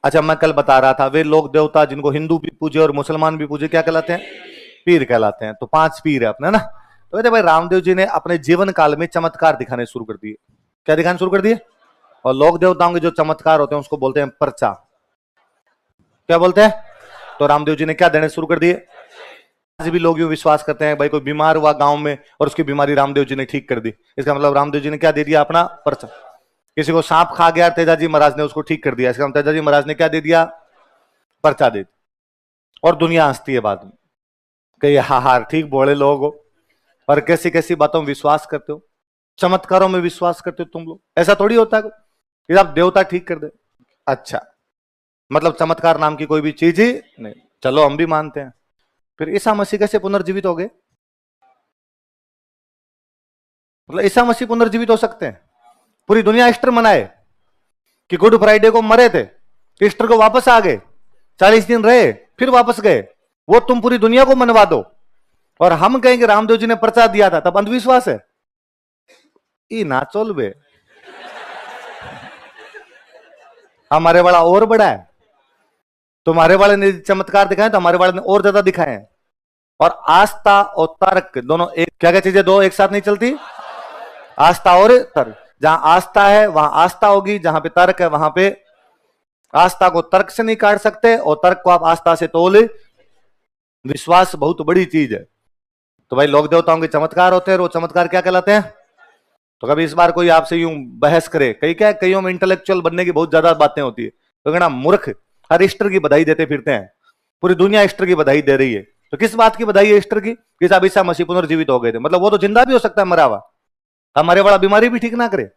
अच्छा, मैं कल बता रहा था वे लोग देवता जिनको हिंदू भी पूजे और मुसलमान भी पूजे क्या कहलाते हैं? पीर कहलाते हैं। तो 5 पीर है अपने ना। तो कहते भाई रामदेव जी ने अपने जीवन काल में चमत्कार दिखाने शुरू कर दिए। क्या दिखाने शुरू कर दिए? और लोक देवताओं के जो चमत्कार होते हैं उसको बोलते हैं पर्चा। क्या बोलते हैं? तो रामदेव जी ने क्या देने शुरू कर दिए? आज भी लोग यूं विश्वास करते हैं भाई कोई बीमार हुआ गांव में और उसकी बीमारी रामदेव जी ने ठीक कर दी, इसका मतलब रामदेव जी ने क्या दे दिया? अपना पर्चा। किसी को सांप खा गया, तेजाजी महाराज ने उसको ठीक कर दिया, इसका मतलब तेजाजी महाराज ने क्या दे दिया? पर्चा दे दिया। और दुनिया हंसती है बाद में कि हाँ हाँ ठीक बोले लोग हो, और कैसी कैसी बातों में विश्वास करते हो, चमत्कारों में विश्वास करते हो तुम लोग। ऐसा थोड़ी होता है कि आप देवता ठीक कर दे। अच्छा, मतलब चमत्कार नाम की कोई भी चीज ही नहीं। चलो हम भी मानते हैं। फिर ईसा मसीह कैसे पुनर्जीवित हो गए? मतलब ईसा मसीह पुनर्जीवित हो सकते हैं? पूरी दुनिया ईस्टर मनाए कि गुड फ्राइडे को मरे थे, ईस्टर को वापस आ गए, 40 दिन रहे फिर वापस गए, वो तुम पूरी दुनिया को मनवा दो और हम कहेंगे रामदेव जी ने पर्चा दिया था, तब अंधविश्वास है? ई ना चोल बे, हमारे वाला और बड़ा है। तुम्हारे वाले ने चमत्कार दिखाए तो हमारे वाले ने और ज्यादा दिखाए हैं। और आस्था और तर्क दोनों एक, क्या क्या चीजें दो एक साथ नहीं चलती? आस्था और तर्क। जहां आस्था है वहां आस्था होगी, जहां पे तर्क है वहां पे आस्था को तर्क से नहीं काट सकते और तर्क को आप आस्था से तोल। विश्वास बहुत बड़ी चीज है। तो भाई लोक देवताओं के चमत्कार होते हैं, वो चमत्कार क्या कहलाते हैं? तो कभी इस बार कोई आपसे यूं बहस करे, कई क्या कईयों में इंटेलेक्चुअल बनने की बहुत ज्यादा बातें होती है, तो कहना मूर्ख, हर ईस्टर की बधाई देते फिरते हैं, पूरी दुनिया ईस्टर की बधाई दे रही है, तो किस बात की बधाई है ईस्टर की? कि साहब ईसा मसीह पुनर्जीवित हो गए थे। मतलब वो तो जिंदा भी हो सकता है मरा हुआ, हमारे वाला बीमारी भी ठीक ना करे।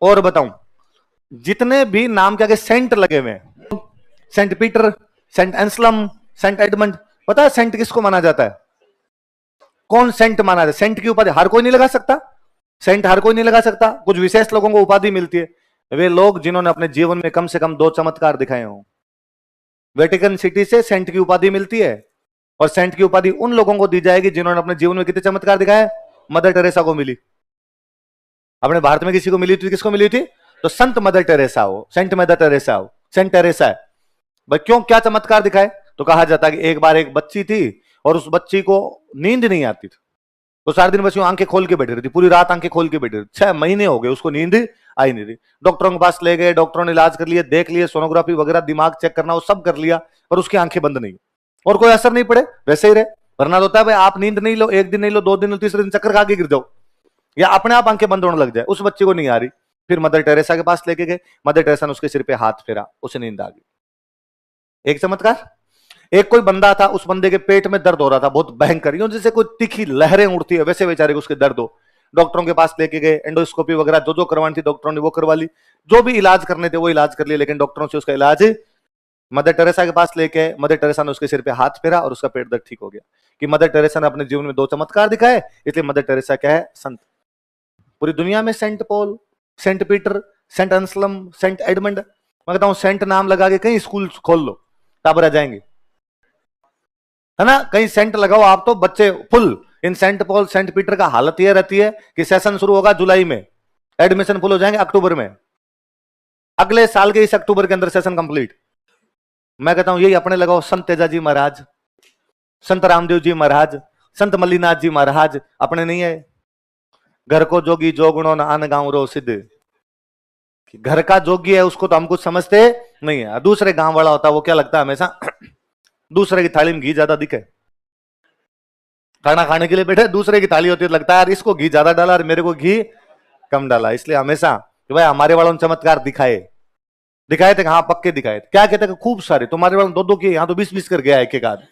और बताऊं, जितने भी नाम के आगे सेंट लगे हुए हैं, Saint Peter, Saint Anselm, Saint Edmund, पता है सेंट किसको माना जाता है? कौन सेंट माना जाता है? सेंट की उपाधि हर कोई नहीं लगा सकता, सेंट हर कोई नहीं लगा सकता, कुछ विशेष लोगों को उपाधि मिलती है। वे लोग जिन्होंने अपने जीवन में कम से कम 2 चमत्कार दिखाए हों। वेटिकन सिटी से सेंट की उपाधि मिलती है, और सेंट की उपाधि उन लोगों को दी जाएगी जिन्होंने अपने जीवन में कितने चमत्कार दिखाए। मदर टेरेसा को मिली, अपने भारत में किसी को मिली थी? किसको मिली थी? तो संत मदर टेरेसा हो, सेंट मदर टेरेसा हो, सेंट टेरेसा है। भाई क्यों, क्या चमत्कार दिखाए? तो कहा जाता है कि एक बार एक बच्ची थी और उस बच्ची को नींद नहीं आती थी, तो सारे दिन बस यूं आंखें खोल के बैठी रहती, पूरी रात आंखें खोल के बैठी रहती, 6 महीने हो गए उसको नींद आई नहीं रही। डॉक्टरों के पास ले गए, डॉक्टरों ने इलाज कर लिए, देख लिए, सोनोग्राफी वगैरह, दिमाग चेक करना वो सब कर लिया, और उसकी आंखें बंद नहीं, और कोई असर नहीं पड़े, वैसे ही रहे। वरना तो होता है भाई आप नींद नहीं लो, एक दिन नहीं लो, 2 दिन लो, तीसरे दिन चक्कर खा के गिर जाओ, या अपने आप आंखें बंद होने लग जाए। उस बच्चे को नहीं आ रही, फिर मदर टेरेसा के पास लेके गए, मदर टेरेसा ने उसके सिर पे हाथ फेरा, उसे नींद आ गई। एक चमत्कार। एक कोई बंदा था, उस बंदे के पेट में दर्द हो रहा था बहुत भयंकर, यूं जैसे कोई तीखी लहरें उड़ती है, वैसे बेचारे को उसके दर्द हो। डॉक्टरों के पास लेके गए, एंडोस्कोपी वगैरह जो जो करवानी थी डॉक्टरों ने वो करवा ली, जो भी इलाज करने थे वो इलाज कर लिए, लेकिन डॉक्टरों से उसका इलाज मदर टेरेसा के पास लेके, मदर टेरेसा ने उसके सिर पे हाथ फेरा और उसका पेट दर्द ठीक हो गया। कि मदर टेरेसा ने अपने जीवन में 2 चमत्कार दिखाए, इसलिए मदर टेरेसा क्या है? संत। पूरी दुनिया में Saint Paul, Saint Peter, Saint Anselm, Saint Edmund, मैं कहता हूं सेंट नाम लगा के कहीं स्कूल खोल लो, टाबर आ जाएंगे, है ना? कहीं सेंट लगाओ आप तो बच्चे फुल। इन सेंट पॉल सेंट पीटर का हालत यह रहती है कि सेशन शुरू होगा जुलाई में, एडमिशन फुल हो जाएंगे अक्टूबर में, अगले साल के इस अक्टूबर के अंदर सेशन कंप्लीट। मैं कहता हूं यही अपने लगाओ, संत तेजाजी महाराज, संत रामदेव जी महाराज, संत मल्लीनाथ जी महाराज, अपने नहीं है। घर को जोगी जोगणो न आन गांव रो सिद्ध, घर का जोगी है उसको तो हम कुछ समझते नहीं है, दूसरे गांव वाला होता है वो क्या लगता है हमेशा दूसरे की थाली में घी ज्यादा दिखे, खाना खाने के लिए बैठे, दूसरे की थाली होती है, लगता है यार इसको घी ज्यादा डाला और मेरे को घी कम डाला। इसलिए हमेशा कि भाई हमारे वालों ने चमत्कार दिखाए, दिखाए थे, हाँ पक्के दिखाए थे। क्या कहते हैं? खूब सारे, तुम्हारे वालों 2-2 किए, यहाँ तो 20-20 कर गया एक एक आदमी।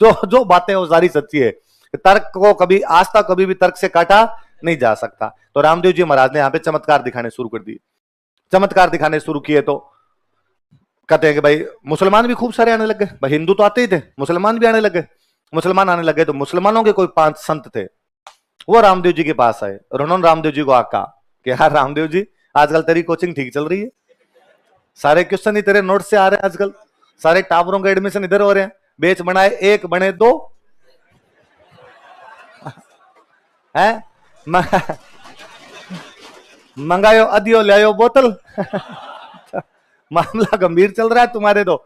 जो जो बातें वो सारी सच्ची है। तर्क को कभी, आस्था कभी भी तर्क से काटा नहीं जा सकता। तो रामदेव जी महाराज ने यहाँ पे चमत्कार दिखाने शुरू कर दिए। चमत्कार दिखाने शुरू किए तो कहते हैं कि भाई मुसलमान भी खूब सारे आने लग गए। भाई हिंदू तो आते ही थे, मुसलमान भी आने लग गए। मुसलमान आने लगे तो मुसलमानों के कोई 5 संत थे, वो रामदेव जी के पास आए और उन्होंने रामदेव जी को आका कि यार रामदेव जी आजकल तेरी कोचिंग ठीक चल रही है, सारे क्वेश्चन ही तेरे नोट से आ रहे हैं, आजकल सारे टावरों के एडमिशन इधर हो रहे हैं, बेच बनाए 1 बने 2 है, मंगायो अदियो ले आयो बोतल मामला गंभीर चल रहा है तुम्हारे तो।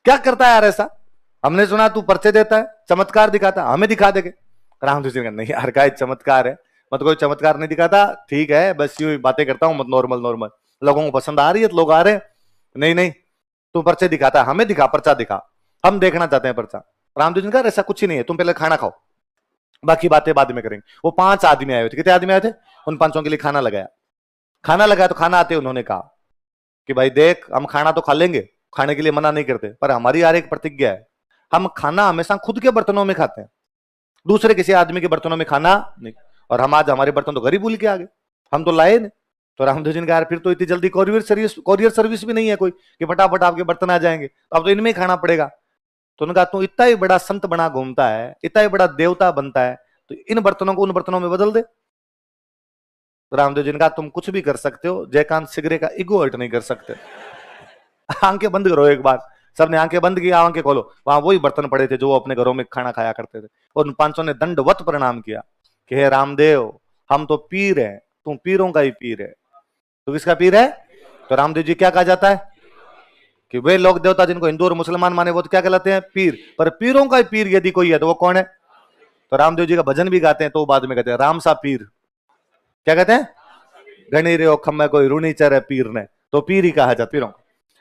क्या करता है यार ऐसा? हमने सुना तू पर्चे देता है, चमत्कार दिखाता है, हमें दिखा देगे। रामदेव जी ने कहा नहीं यार, क्या चमत्कार है, मत कोई चमत्कार नहीं दिखाता, ठीक है बस यूं बातें करता हूं, मत नॉर्मल नॉर्मल, लोगों को पसंद आ रही है तो लोग आ रहे हैं। नहीं नहीं, तू पर्चे दिखाता है, हमें दिखा, पर्चा दिखा, हम देखना चाहते हैं पर्चा। रामदेव जी ने कहा ऐसा कुछ ही नहीं है, तुम पहले खाना खाओ, बाकी बातें बाद में करेंगे। वो 5 आदमी आए हुए थे। कितने आदमी आए थे? उन 5 के लिए खाना लगाया। खाना लगाया तो खाना आते उन्होंने कहा कि भाई देख, हम खाना तो खा लेंगे, खाने के लिए मना नहीं करते, पर हमारी यार एक प्रतिज्ञा है, हम खाना हमेशा खुद के बर्तनों में खाते हैं, दूसरे किसी आदमी के बर्तनों में खाना नहीं। और हम आज हमारे बर्तन तो घर ही भूल के आ गए, हम तो लाए नहीं। तो रामदेव जी ने कहा फिर तो इतनी जल्दी कोरियर सर्विस भी नहीं है कोई कि फटाफट आपके बर्तन आ जाएंगे, तो अब तो इनमें ही खाना पड़ेगा। तो उन्होंने कहा तू इतना ही बड़ा संत बना घूमता है, इतना ही बड़ा देवता बनता है, तो इन बर्तनों को उन बर्तनों में बदल दे। तो रामदेव जी ने कहा तुम कुछ भी कर सकते हो, जयकांत सिगरे का ईगो हर्ट नहीं कर सकते। आंखें बंद करो एक बार। सबने आंखें बंद की, आंखें खोलो, वहां वही बर्तन पड़े थे जो वो अपने घरों में खाना खाया करते थे। और उन 500 ने दंडवत प्रणाम किया कि हे रामदेव, हम तो पीर हैं, तू पीरों का ही पीर है। तो किसका पीर है? तो रामदेव जी क्या कहा जाता है कि वे लोग देवता जिनको हिंदू और मुसलमान माने वो तो क्या कहलाते हैं? पीर। पर पीरों का ही पीर यदि कोई है तो वो कौन है? तो रामदेव जी का भजन भी गाते हैं, तो बाद में कहते हैं राम सा पीर। क्या कहते हैं? गणी रे खम्मे कोई रूणी चर पीर ने, तो पीर ही कहा जाता पीरों।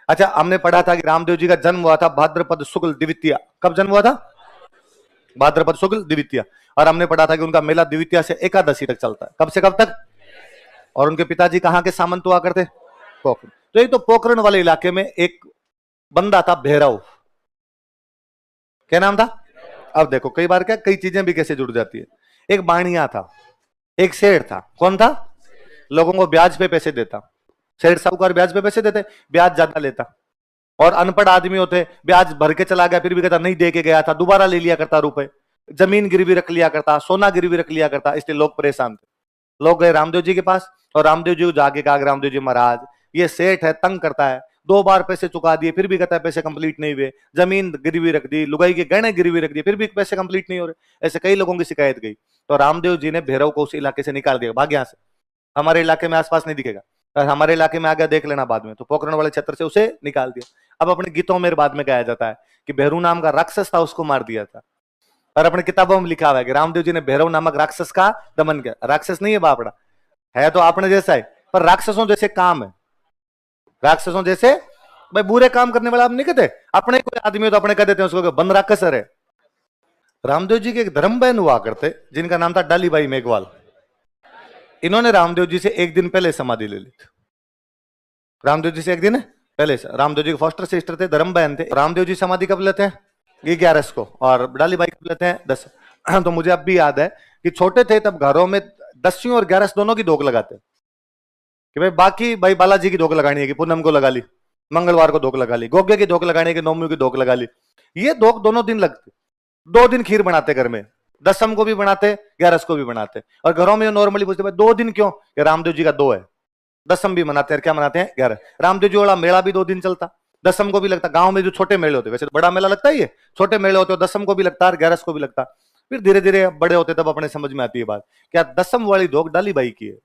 अच्छा, हमने पढ़ा था कि रामदेव जी का जन्म हुआ था भाद्रपद शुक्ल द्वितीया। कब जन्म हुआ था? भाद्रपद शुक्ल द्वितीया। और हमने पढ़ा था कि उनका मेला द्वितीया से एकादशी तक चलता है। कब से कब तक? और उनके पिताजी कहां के सामंत हुआ करते? पोखरण। तो एक तो पोखरण वाले इलाके में एक बंदा था भैरव। क्या नाम था? अब देखो कई बार क्या कई चीजें भी कैसे जुड़ जाती है। एक बाणिया था, एक सेठ था। कौन था? लोगों को ब्याज पे पैसे देता। सेठ साहूकार ब्याज पे पैसे देते, ब्याज ज्यादा लेता। और अनपढ़ आदमी होते, ब्याज भर के चला गया फिर भी कहता नहीं दे के गया था, दोबारा ले लिया करता रुपए, जमीन गिरवी रख लिया करता, सोना गिरवी रख लिया करता। इसलिए लोग परेशान थे। लोग गए रामदेव जी के पास और रामदेव जी को जाके कहा रामदेव जी महाराज, ये सेठ है, तंग करता है, 2 बार पैसे चुका दिए फिर भी कहता है पैसे कंप्लीट नहीं हुए, जमीन गिरवी रख दी, लुगाई के गहने गिरवी रख दिए फिर भी पैसे कंप्लीट नहीं हो रहे। ऐसे कई लोगों की शिकायत गई। तो रामदेव जी ने भैरव को उस इलाके से निकाल दिया, भाग यहां से, हमारे इलाके में आसपास नहीं दिखेगा, हमारे इलाके में आ गया देख लेना बाद में। तो पोखरण वाले क्षेत्र से उसे निकाल दिया। अब अपने गीतों में बाद में गाया जाता है कि भैरू नाम का राक्षस था, उसको मार दिया था। और अपने किताबों में लिखा हुआ है कि रामदेव जी ने भैरव नामक राक्षस का दमन किया। राक्षस नहीं है बापड़ा, है तो आपने जैसा है, पर राक्षसों जैसे काम है, राक्षसों जैसे भाई बुरे काम करने वाला आप नहीं कहते। अपने कोई आदमी हो तो अपने कह देते हैं उसको बन राक्षस है। रामदेव जी के एक धर्म बहन हुआ करते जिनका नाम था डालीबाई मेघवाल। इन्होंने रामदेव जी से एक दिन पहले समाधि ले ली थी। रामदेव जी से एक दिन पहले से। रामदेव जी के फॉस्टर सिस्टर थे, धर्म बहन थे। रामदेव जी समाधि कब लेते हैं? 11 को। और डालीबाई कब लेते हैं? 10। तो मुझे अब भी याद है कि छोटे थे तब घरों में 10वीं और 11 दोनों की धोख लगाते कि भाई बाकी भाई बालाजी की धोख लगानी है कि पूनम को लगा ली, मंगलवार को धोख लगा ली, गोगे की धोख लगानी है कि नवमी की धोख लगा ली। ये धोख दोनों दिन लगते। 2 दिन खीर बनाते घर में, 10वीं को भी बनाते, 11 को भी बनाते। और घरों में नॉर्मली पूछते भाई 2 दिन क्यों? कि रामदेव जी का 2 है। 10वीं भी मनाते हैं, क्या मनाते हैं? 11। रामदेव जी वाला मेला भी 2 दिन चलता, 10वीं को भी लगता। गांव में जो छोटे मेले होते, वैसे तो बड़ा मेला लगता है, ये छोटे मेले होते, 10वीं को भी लगता है, 11 को भी लगता। फिर धीरे धीरे बड़े होते तब अपने समझ में आती है बात, क्या 10वीं वाली धोख डालीबाई की है।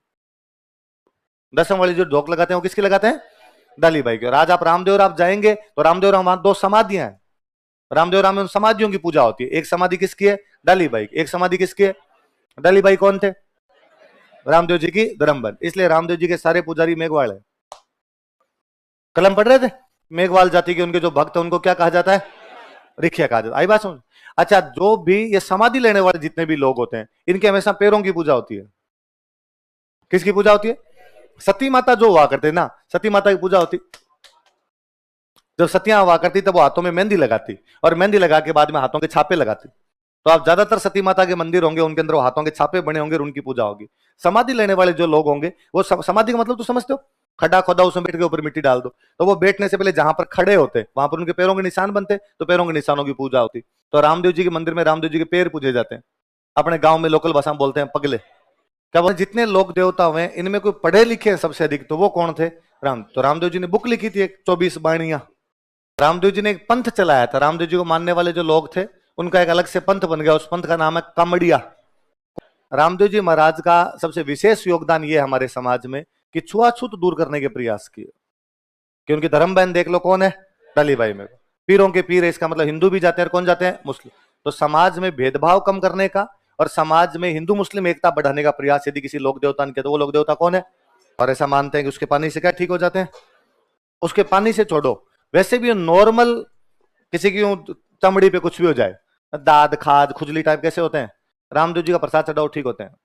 10वीं वाली जो धोख लगाते हैं वो किसकी लगाते हैं? डालीबाई की। और आज आप रामदेव राम जाएंगे तो रामदेव राम 2 समाधियां हैं। रामदेव राम में समाधियों की पूजा होती है। एक समाधि किसकी है? डालीबाई की। एक समाधि किसकी है? डालीबाई कौन थे? रामदेव जी की धर्मबन। इसलिए रामदेव जी के सारे पुजारी मेघवाल है। कलम पढ़ रहे थे? मेघवाल जाति के उनके जो भक्त है उनको क्या कहा जाता है? रिखिया कहा जाता है। आई बात समझ? अच्छा, जो भी ये समाधि लेने वाले जितने भी लोग होते हैं इनके हमेशा पैरों की पूजा होती है। किसकी पूजा होती है? सती माता जो हुआ करते ना, सती माता की पूजा होती। जब सतियां हुआ करती तब वो हाथों में मेहंदी लगाती और मेहंदी लगा के बाद में हाथों के छापे लगाती। तो आप ज्यादातर सती माता के मंदिर होंगे उनके अंदर वो हाथों के छापे बने होंगे और उनकी पूजा होगी। समाधि लेने वाले जो लोग होंगे वो समाधि का मतलब तो समझते हो? खड्डा खोदा, उसमें बैठ के ऊपर मिट्टी डाल दो। तो वो बैठने से पहले जहां पर खड़े होते वहां पर उनके पैरों के निशान बनते, तो पैरों के निशानों की पूजा होती। तो रामदेव जी के मंदिर में रामदेव जी के पैर पूजे जाते हैं। अपने गांव में लोकल भाषा में बोलते हैं पगले। क्या बोलते? जितने लोग देवता हुए इनमें कोई पढ़े लिखे हैं सबसे अधिक, तो वो कौन थे? राम। तो रामदेव जी ने बुक लिखी थी 24 बाणियां। रामदेव जी ने एक पंथ चलाया था। रामदेव जी को मानने वाले जो लोग थे उनका एक अलग से पंथ बन गया। उस पंथ का नाम है कामड़िया। रामदेव जी महाराज का सबसे विशेष योगदान ये हमारे समाज में कि छुआछूत दूर करने के प्रयास किए। कि उनकी धर्म बहन देख लो कौन है, डाली भाई में। पीरों के पीर है, इसका मतलब हिंदू भी जाते हैं, और कौन जाते हैं, मुस्लिम। तो समाज में भेदभाव कम करने का और समाज में हिंदू मुस्लिम एकता बढ़ाने का प्रयास यदि किसी लोक देवता ने किया, तो वो लोक देवता कौन है? और ऐसा मानते हैं कि उसके पानी से क्या ठीक हो जाते हैं? उसके पानी से छोड़ो, वैसे भी नॉर्मल किसी की चमड़ी पे कुछ भी हो जाए, दाद खाद खुजली टाइप कैसे होते हैं, रामदेव जी का प्रसाद चढ़ाओ ठीक होते हैं।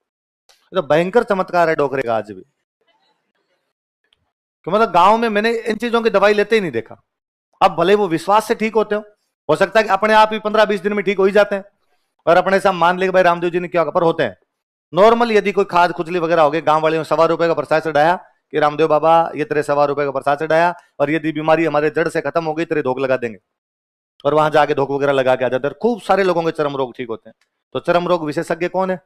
तो भयंकर चमत्कार है डोकरे का आज भी। कि मतलब गांव में मैंने इन चीजों की दवाई लेते ही नहीं देखा। अब भले वो विश्वास से ठीक होते हो सकता है कि अपने आप ही 15-20 दिन में ठीक हो ही जाते हैं, और अपने साथ मान ले कि भाई रामदेव जी ने क्या, पर होते हैं नॉर्मल। यदि कोई खाद खुजली वगैरह हो गई, गांव वाले ₹1.25 का प्रसाद चढ़ाया कि रामदेव बाबा ये तेरे ₹1.25 का प्रसाद चढ़ाया, और यदि बीमारी हमारे जड़ से खत्म हो गई तेरे धोख लगा देंगे, और वहां जाके धोख वगैरह लगा के आ जाते हैं। खूब सारे लोगों के चर्म रोग ठीक होते हैं। तो चर्म रोग विशेषज्ञ कौन है?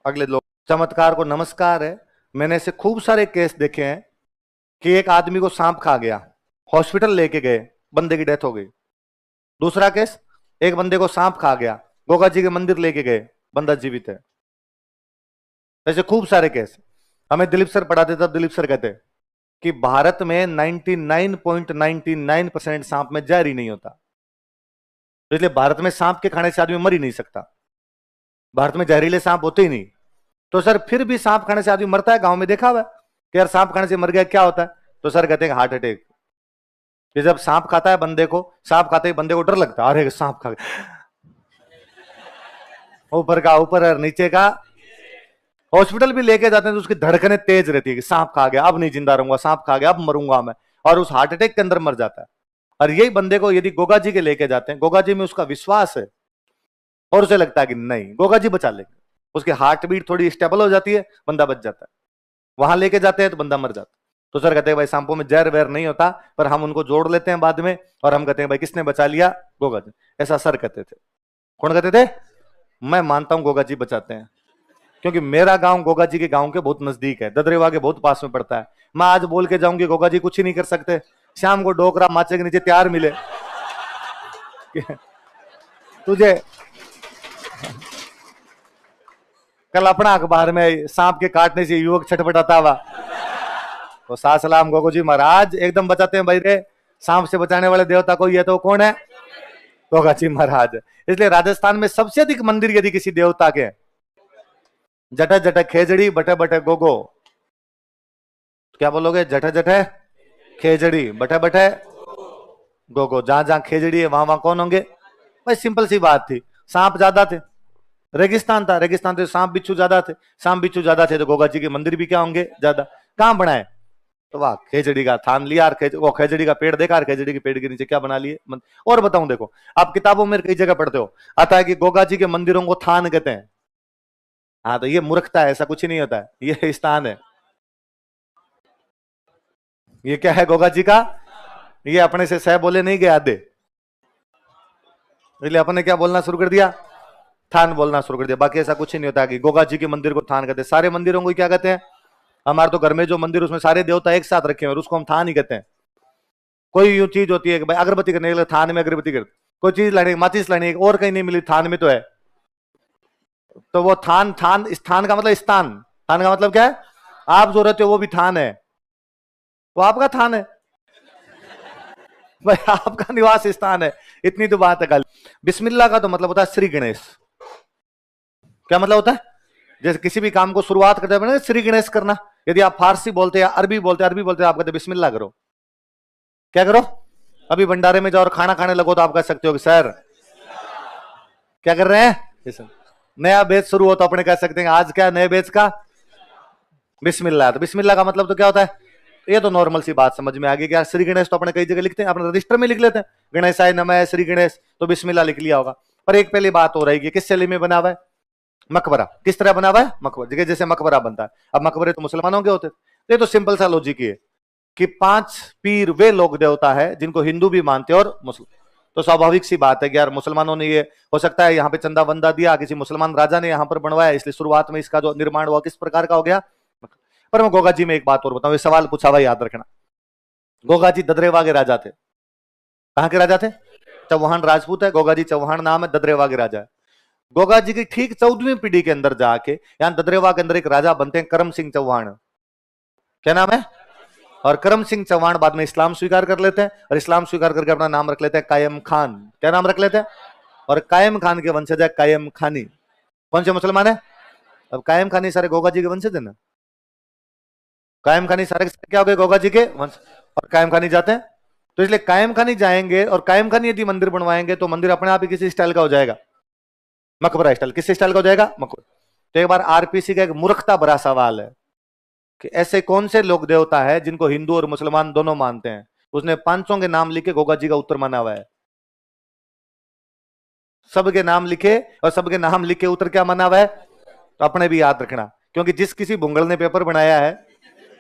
अगले लोग। चमत्कार को नमस्कार है। मैंने ऐसे खूब सारे केस देखे हैं कि एक आदमी को सांप खा गया, हॉस्पिटल लेके गए, बंदे की डेथ हो गई। दूसरा केस, एक बंदे को सांप खा गया, गोगा जी के मंदिर लेके गए, बंदा जीवित है। ऐसे खूब सारे केस। हमें दिलीप सर पढ़ाते थे, दिलीप सर कहते कि भारत में 99.99% सांप में जहर ही नहीं होता, तो इसलिए भारत में सांप के खाने से आदमी मर ही नहीं सकता। भारत में जहरीले सांप होते ही नहीं। तो सर फिर भी सांप खाने से आदमी मरता है, गांव में देखा हुआ है कि यार सांप खाने से मर गया, क्या होता है? तो सर कहते हैं हार्ट अटैक। कि जब सांप खाता है बंदे को, सांप खाते ही बंदे को डर लगता है, अरे सांप खा गया, ऊपर का ऊपर और नीचे का। हॉस्पिटल भी लेके जाते हैं तो उसकी धड़कनें तेज रहती है कि सांप खा गया, अब नहीं जिंदा रहूंगा, सांप खा गया अब मरूंगा मैं, और उस हार्ट अटैक के अंदर मर जाता है। और यही बंदे को यदि गोगा जी के लेके जाते हैं, गोगा जी में उसका विश्वास है और उसे लगता है कि नहीं गोगा जी बचा लेंगे, उसकी हार्ट बीट थोड़ी स्टेबल हो जाती है, बंदा बच जाता है। वहां लेके जाते हैं तो बंदा मर जाता है। तो सर कहते हैं भाई सांपों में जहर वहर नहीं होता, पर हम उनको जोड़ लेते हैं बाद में, और हम कहते हैं भाई किसने बचा लिया? गोगा जी। ऐसा सर कहते थे। कौन कहते थे? मैं मानता हूं गोगा जी बचाते हैं, क्योंकि मेरा गांव गोगा जी के गांव के बहुत नजदीक है, ददरेवा के बहुत पास में पड़ता है। मैं आज बोल के जाऊंगी गोगा जी कुछ ही नहीं कर सकते, शाम को डोकरा माचे के नीचे तैयार मिले तुझे। कल अपना अखबार में सांप के काटने से युवक छटपटाता हुआ, तो सासलाम गोगो जी महाराज एकदम बचाते हैं भाई रे, सांप से बचाने वाले देवता को ये तो कौन है? गोगा जी महाराज। इसलिए राजस्थान में सबसे अधिक मंदिर यदि किसी देवता के, जट जट खेजड़ी बटे बटे गोगो। क्या बोलोगे? जट जट खेजड़ी बटे बटे गोगो। जहां जहां खेजड़ी है वहां वहां कौन होंगे? भाई सिंपल सी बात थी, सांप ज्यादा थे, रेगिस्तान था, रेगिस्तान थे, सांप बिच्छू ज्यादा थे, सांप बिच्छू ज्यादा थे, तो गोगा जी के मंदिर भी क्या होंगे? ज्यादा। कहां बनाए? तो वाह, खेजड़ी का थान लिया, और वो खेजड़ी का पेड़ देखा, और खेजड़ी के पेड़ के नीचे क्या बना लिए? और बताऊं, देखो आप किताबों में कई जगह पढ़ते हो, आता है कि गोगा जी के मंदिरों को थान कहते हैं। हाँ, तो ये मूर्खता है, ऐसा कुछ ही नहीं होता है, ये स्थान है। ये क्या है गोगा जी का? ये अपने से सह बोले नहीं गए आधे, इसलिए अपने क्या बोलना शुरू कर दिया? थान बोलना शुरू कर दिया। बाकी ऐसा कुछ ही नहीं होता कि गोगा जी के मंदिर को थान कहते हैं। सारे मंदिरों को क्या कहते हैं? हमारे तो घर में जो मंदिर उसमें सारे देवता एक साथ रखे हैं, और उसको हम थान ही कहते हैं। कोई यूं चीज होती है कि भाई अगरबत्ती करने के लिए थान में अगरबत्ती कर, कोई चीज लाने माचिस लाने और कहीं नहीं मिली, थान में तो है। तो वो थान, थान स्थान का मतलब स्थान, थान का मतलब क्या है? आप जो रहते हो वो भी थान है, वो आपका थान है भाई, आपका निवास स्थान है। इतनी तो बात है। कल बिस्मिल्लाह का तो मतलब होता है श्री गणेश। क्या मतलब होता है? जैसे किसी भी काम को शुरुआत करते हैं श्री गणेश करना। यदि आप फारसी बोलते हैं, अरबी बोलते हैं, आप कहते बिस्मिल्लाह करो। क्या करो? अभी भंडारे में जाओ और खाना खाने लगो तो आप कह सकते हो कि सर क्या कर रहे हैं? नया बैच शुरू हो तो अपने कह सकते हैं आज क्या नए बैच का बिस्मिल्लाह। तो बिस्मिल्लाह का मतलब तो क्या होता है? ये तो नॉर्मल सी बात समझ में आ गई। क्या श्री गणेश तो अपने कई जगह लिखते हैं, अपने रजिस्टर में लिख लेते हैं गणेशाय नमः श्री गणेश, तो बिस्मिल्लाह लिख लिया होगा। पर एक पहली बात हो रही है, किस शैली में बना हुआ है? मकबरा। किस तरह बना हुआ है? मकबरा, जैसे मकबरा बनता है। अब मकबरे तो मुसलमानों के होते थे। ये तो सिंपल सा लॉजिक ही है कि 5 पीर वे लोग देवता है जिनको हिंदू भी मानते हैं और मुस्लिम। तो स्वाभाविक सी बात है कि यार मुसलमानों ने, ये हो सकता है यहाँ पे चंदा वंदा दिया, किसी मुसलमान राजा ने यहाँ पर बनवाया, इसलिए शुरुआत में इसका जो निर्माण हुआ किस प्रकार का हो गया। पर मैं गोगा जी में एक बात और बताऊं, सवाल पूछा हुआ याद रखना। गोगा जी ददरेवा के राजा थे। कहां के राजा थे? चौहान राजपूत है, गोगा जी चौहान नाम है, ददरेवा के राजा है। गोगा जी की ठीक 14वीं पीढ़ी के अंदर जाके यहां ददरेवा के अंदर एक राजा बनते हैं करम सिंह चौहान। क्या नाम है? और करम सिंह चौहान बाद में इस्लाम स्वीकार कर लेते हैं और इस्लाम स्वीकार करके अपना नाम रख लेते हैं कायम खान। क्या नाम रख लेते हैं? और कायम खान के वंशज है कायम खानी। कौन से मुसलमान है? अब कायम खानी सारे गोगा जी के वंशज है ना। कायम खानी सारे क्या हो गए? गोगा जी के वंश। और कायम खानी जाते हैं, तो इसलिए कायम खानी जाएंगे और कायम खानी यदि मंदिर बनवाएंगे तो मंदिर अपने आप ही किसी स्टाइल का हो जाएगा, मकबरा स्टाइल। किस स्टाइल का हो जाएगा? मकबरा। तो एक बार आरपीसी का एक मूर्खता भरा सवाल है कि ऐसे कौन से लोक देवता है जिनको हिंदू और मुसलमान दोनों मानते हैं? उसने 500 के नाम लिखे, गोगा जी का उत्तर माना हुआ है। सबके नाम लिखे और सबके नाम लिखे उत्तर क्या माना हुआ है? तो अपने भी याद रखना, क्योंकि जिस किसी भुंगल ने पेपर बनाया है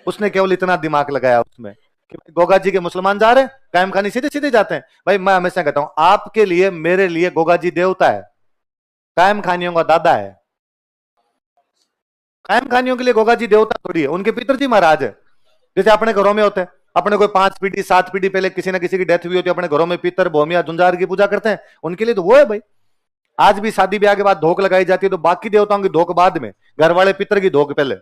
उसने केवल इतना दिमाग लगाया उसमें कि गोगा जी के मुसलमान जा रहे हैं, कायम खानी सीधे सीधे जाते हैं। भाई मैं हमेशा कहता हूं आपके लिए मेरे लिए गोगा जी देवता है, कायम खानियों का दादा है। कायम खानियों के लिए गोगा जी देवता थोड़ी है, उनके पितरजी महाराज है। जैसे अपने घरों में होते हैं, अपने कोई 5 पीढ़ी 7 पीढ़ी पहले किसी ना किसी की डेथ हुई होती है, अपने घरों में पितर भूमिया झुंझार की पूजा करते हैं, उनके लिए तो वो है भाई। आज भी शादी ब्याह के बाद धोक लगाई जाती है, तो बाकी देवताओं की धोक बाद में, घर वाले पितर की धोक पहले।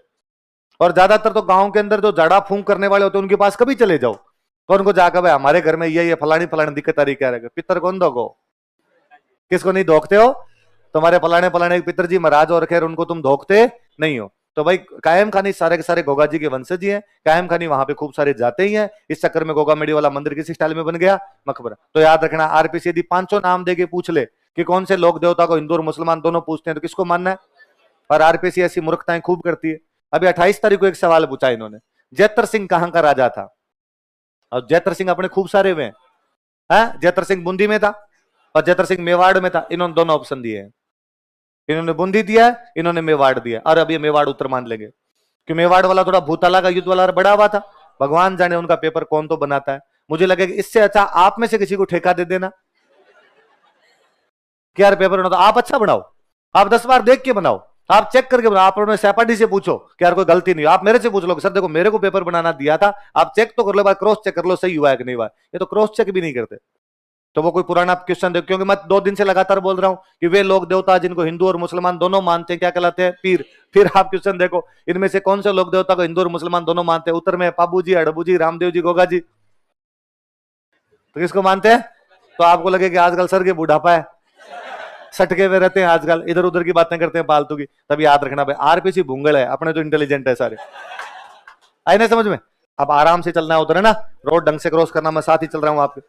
और ज्यादातर तो गांव के अंदर जो झाड़ा फूंक करने वाले होते हैं उनके पास कभी चले जाओ तो उनको जाकर भाई हमारे घर में ये फलानी फलानी दिक्कत आ रही, क्या रहेगा? पितर कौन धोको? किसको नहीं धोखते हो? तुम्हारे फलाने फलाने पितरजी महाराज और खैर उनको तुम धोखते नहीं हो। तो भाई कायम खानी सारे के सारे गोगा जी के वंशज ही हैं। कायम खानी वहां पे खूब सारे जाते ही हैं। इस चक्कर में गोगा मेडी वाला मंदिर किस स्टाइल में बन गया? मकबरा। तो याद रखना आरपीसी यदि 500 नाम देके पूछ ले कि कौन से लोक देवता को हिंदू और मुसलमान दोनों पूछते हैं तो किसको मानना है? और आरपीसी ऐसी मूर्खताएं खूब करती है। अभी 28 तारीख को एक सवाल पूछा इन्होंने, जैतर सिंह कहां का राजा था? और जैतर सिंह अपने खूब सारे हुए हैं। जैतर सिंह बूंदी में था और जैतर सिंह मेवाड़ में था। इन्होंने दोनों ऑप्शन दिए हैं, इन्होंने बूंदी दिया है, इन्होंने मेवाड़ दिया। और अब ये मेवाड़ उत्तर मान लेंगे कि मेवाड़ वाला थोड़ा भूताला का युद्ध वाला बड़ा हुआ था। भगवान जाने उनका पेपर कौन तो बनाता है। मुझे लगे कि इससे अच्छा आप में से किसी को ठेका दे देना कि यार पेपर बना तो आप अच्छा बनाओ, आप 10 बार देख के बनाओ, आप चेक करके बनाओ। आप सहपाठी से पूछो कि यार कोई गलती नहीं, आप मेरे से पूछ लो कि सर देखो मेरे को पेपर बनाना दिया था, आप चेक तो कर लो, क्रॉस चेक कर लो सही हुआ है कि नहीं हुआ। ये तो क्रॉस चेक भी नहीं करते। तो वो कोई पुराना क्वेश्चन देखो, क्योंकि मैं 2 दिन से लगातार बोल रहा हूं कि वे लोग देवता जिनको हिंदू और मुसलमान दोनों मानते हैं क्या कहलाते हैं? पीर। फिर आप क्वेश्चन देखो, इनमें से कौन से लोग देवता को हिंदू और मुसलमान दोनों मानते हैं? उत्तर में पाबू जी, अड़बू जी, रामदेव जी, गोगा जी। तो किसको मानते हैं? तो आपको लगे कि आजकल सर के बुढ़ापा है, सटके हुए रहते हैं, आजकल इधर उधर की बातें करते हैं फालतू की। तब याद रखना भाई आरपीसी भूंगल है, अपने तो इंटेलिजेंट है सारे। आए ना समझ में? अब आराम से चलना है उधर, है ना? रोड ढंग से क्रॉस करना, मैं साथ ही चल रहा हूं आपके।